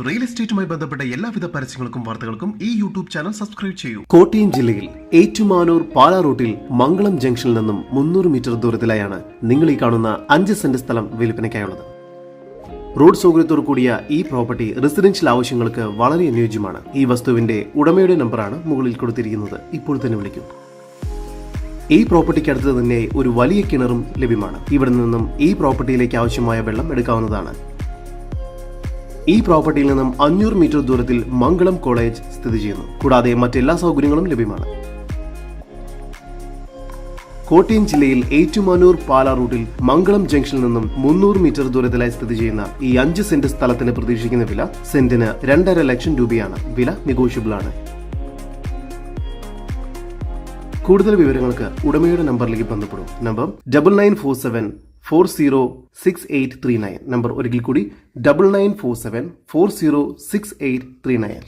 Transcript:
Real എസ്റ്റേറ്റുമായി ബന്ധപ്പെട്ട എല്ലാവിധ പരസ്യങ്ങൾക്കും വാർത്തകൾക്കും ഈ യൂട്യൂബ് ചാനൽ സബ്സ്ക്രൈബ് ചെയ്യൂ. കോട്ടയം ജില്ലയിൽ ഏറ്റുമാനൂർ പാലാ റൂട്ടിൽ മംഗളം ജംഗ്ഷനിൽ നിന്നും 300 മീറ്റർ ദൂരത്തിലായാണ് നിങ്ങൾ ഈ കാണുന്ന 5 സെന്റ് സ്ഥലം വിൽപ്പനയ്ക്കായുള്ളത്. റോഡ് സൗകര്യത്തോടു കൂടിയ ഈ പ്രോപ്പർട്ടി റെസിഡൻഷ്യൽ ആവശ്യങ്ങൾക്ക് വളരെ അനുയോജ്യമാണ്. ഈ വസ്തുവിന്റെ ഉടമയുടെ നമ്പറാണ് മുകളിൽ കൊടുത്തിരിക്കുന്നത്. ഇപ്പോൾ തന്നെ വിളിക്കൂ. ഈ പ്രോപ്പർട്ടിക്ക് അടുത്ത് തന്നെ ഒരു വലിയ കിണറും ലഭ്യമാണ്. ഇവിടെ നിന്നും ഈ പ്രോപ്പർട്ടിയിലേക്ക് ആവശ്യമായ വെള്ളം എടുക്കാവുന്നതാണ്. ഈ പ്രോപ്പർട്ടിയിൽ നിന്നും 500 മീറ്റർ ദൂരത്തിൽ മംഗളം കോളേജ് സ്ഥിതി ചെയ്യുന്നു. കൂടാതെ മറ്റെല്ലാ സൗകര്യങ്ങളും ലഭ്യമാണ്. കോട്ടയം ജില്ലയിൽ ഏറ്റുമാനൂർ പാലാ റൂട്ടിൽ മംഗളം ജംഗ്ഷനിൽ നിന്നും 300 മീറ്റർ ദൂരത്തിലായി സ്ഥിതി ചെയ്യുന്ന ഈ 5 സെന്റ് സ്ഥലത്തിന് പ്രതീക്ഷിക്കുന്ന വില സെന്റിന് 2.5 ലക്ഷം രൂപയാണ്. വില നെഗോഷ്യബിൾ ആണ്. കൂടുതൽ വിവരങ്ങൾക്ക് ഉടമയുടെ നമ്പറിലേക്ക് ബന്ധപ്പെടും. നമ്പർ 9947406839. നമ്പർ ഒരിക്കൽ കൂടി 9947406839.